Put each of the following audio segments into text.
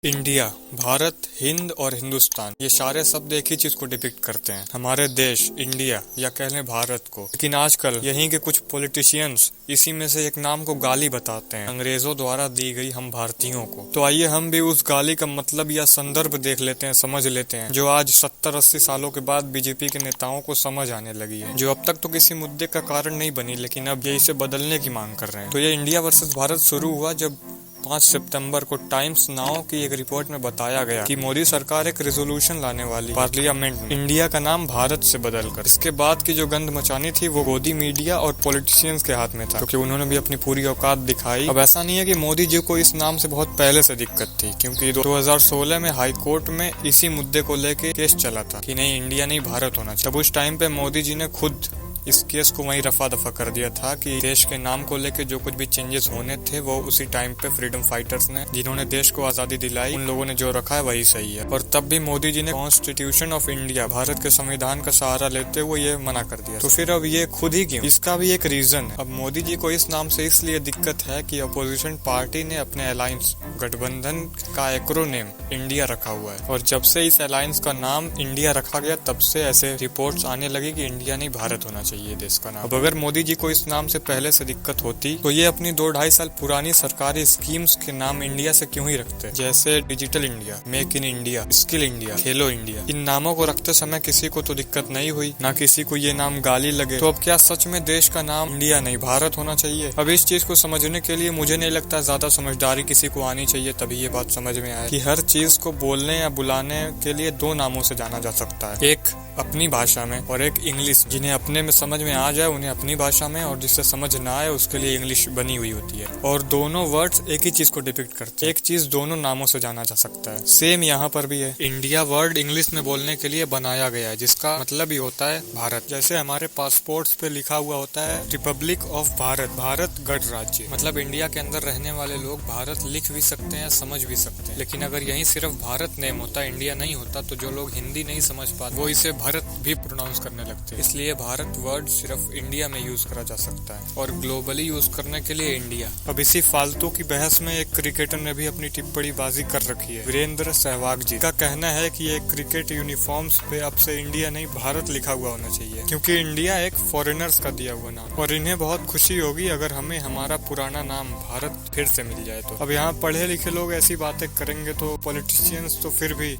India, Bharat, Hind और हिंदुस्तान ये सारे शब्द एक ही चीज को डिपिक्ट करते हैं, हमारे देश इंडिया या कह लें भारत को। लेकिन आजकल यहीं के कुछ पॉलिटिशियंस इसी में से एक नाम को गाली बताते हैं, अंग्रेजों द्वारा दी गई हम भारतीयों को। तो आइए हम भी उस गाली का मतलब या संदर्भ देख लेते हैं, समझ लेते हैं, जो आज 70-80 सालों के बाद बीजेपी के नेताओं को समझ आने लगी है, जो अब तक तो किसी मुद्दे का कारण नहीं बनी, लेकिन अब ये इसे बदलने की मांग कर रहे हैं। तो ये इंडिया वर्सेस भारत शुरू हुआ जब 5 सितंबर को टाइम्स नाउ की एक रिपोर्ट में बताया गया कि मोदी सरकार एक रेजोल्यूशन लाने वाली पार्लियामेंट में इंडिया का नाम भारत से बदलकर। इसके बाद की जो गंद मचानी थी वो मोदी मीडिया और पॉलिटिशियंस के हाथ में था, क्योंकि उन्होंने भी अपनी पूरी औकात दिखाई। अब ऐसा नहीं है कि मोदी जी को इस नाम से बहुत पहले से दिक्कत थी, क्योंकि 2016 में हाई कोर्ट में इसी मुद्दे को लेके केस चला था कि नहीं इंडिया नहीं भारत होना चाहिए। तब उस टाइम पे मोदी जी ने खुद इस केस को वहीं रफा दफा कर दिया था कि देश के नाम को लेके जो कुछ भी चेंजेस होने थे वो उसी टाइम पे फ्रीडम फाइटर्स ने, जिन्होंने देश को आजादी दिलाई, उन लोगों ने जो रखा है वही सही है। और तब भी मोदी जी ने कॉन्स्टिट्यूशन ऑफ इंडिया, भारत के संविधान का सहारा लेते हुए ये मना कर दिया। तो फिर अब ये खुद ही क्यों? इसका भी एक रीजन है। अब मोदी जी को इस नाम से इसलिए दिक्कत है कि अपोजिशन पार्टी ने अपने अलायंस गठबंधन का एक्रोनेम इंडिया रखा हुआ है, और जब से इस अलायंस का नाम इंडिया रखा गया तब से ऐसे रिपोर्ट्स आने लगी कि इंडिया नहीं भारत होना चाहिए देश का नाम। अब अगर मोदी जी को इस नाम से पहले से दिक्कत होती तो ये अपनी 2-2.5 साल पुरानी सरकारी स्कीम्स के नाम इंडिया से क्यों ही रखते, जैसे digital India, make in India, skill India, Khelo India. इन नामों को रखते समय किसी को तो दिक्कत नहीं हुई, ना किसी को ये नाम गाली लगे। तो अब क्या सच में देश का नाम इंडिया नहीं भारत होना चाहिए? अब इस चीज को समझने के लिए मुझे नहीं लगता ज्यादा समझदारी किसी को आनी चाहिए, तभी ये बात समझ में आए कि हर चीज को बोलने या बुलाने के लिए 2 नामों से जाना जा सकता है, एक अपनी भाषा में और एक इंग्लिश। जिन्हें अपने में समझ में आ जाए उन्हें अपनी भाषा में, और जिससे समझ ना आए उसके लिए इंग्लिश बनी हुई होती है। और दोनों वर्ड्स एक ही चीज को डिपिक्ट करते हैं, एक चीज दोनों नामों से जाना जा सकता है। सेम यहाँ पर भी है। इंडिया वर्ड इंग्लिश में बोलने के लिए बनाया गया है, जिसका मतलब ही होता है भारत। जैसे हमारे पासपोर्ट्स पे लिखा हुआ होता है रिपब्लिक ऑफ भारत, भारत गणराज्य, मतलब इंडिया के अंदर रहने वाले लोग भारत लिख भी सकते हैं, समझ भी सकते हैं। लेकिन अगर यहीं सिर्फ भारत नेम होता, इंडिया नहीं होता, तो जो लोग हिंदी नहीं समझ पाते वो इसे भारत भी प्रोनाउंस करने लगते हैं। इसलिए भारत वर्ड सिर्फ इंडिया में यूज करा जा सकता है, और ग्लोबली यूज करने के लिए इंडिया। अब इसी फालतू की बहस में एक क्रिकेटर ने भी अपनी टिप्पणी बाजी कर रखी है, वीरेंद्र सहवाग जी का कहना है कि ये क्रिकेट यूनिफॉर्म्स पे अब से इंडिया नहीं भारत लिखा हुआ होना चाहिए, क्योंकि इंडिया एक फॉरेनर्स का दिया हुआ नाम, और इन्हें बहुत खुशी होगी अगर हमें हमारा पुराना नाम भारत फिर से मिल जाए। तो अब यहाँ पढ़े लिखे लोग ऐसी बातें करेंगे तो पॉलिटिशियंस तो फिर भी।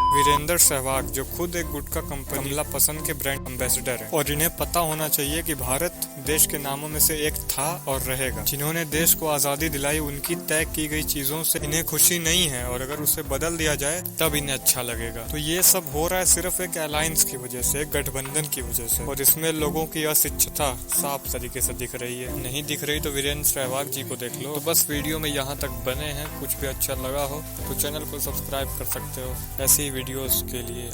वीरेंद्र सहवाग जो खुद एक गुटखा कंपनी कमला पसंद के ब्रांड एम्बेसडर है, और इन्हें पता होना चाहिए कि भारत देश के नामों में से एक था और रहेगा। जिन्होंने देश को आजादी दिलाई उनकी तय की गई चीजों से इन्हें खुशी नहीं है, और अगर उसे बदल दिया जाए तब इन्हें अच्छा लगेगा। तो ये सब हो रहा है सिर्फ एक अलायंस की वजह से, एक गठबंधन की वजह से, और इसमें लोगों की अशिक्षितता साफ तरीके से दिख रही है। नहीं दिख रही तो वीरेंद्र सहवाग जी को देख लो। तो बस वीडियो में यहाँ तक बने हैं, कुछ भी अच्छा लगा हो तो चैनल को सब्सक्राइब कर सकते हो ऐसी वीडियोस के लिए।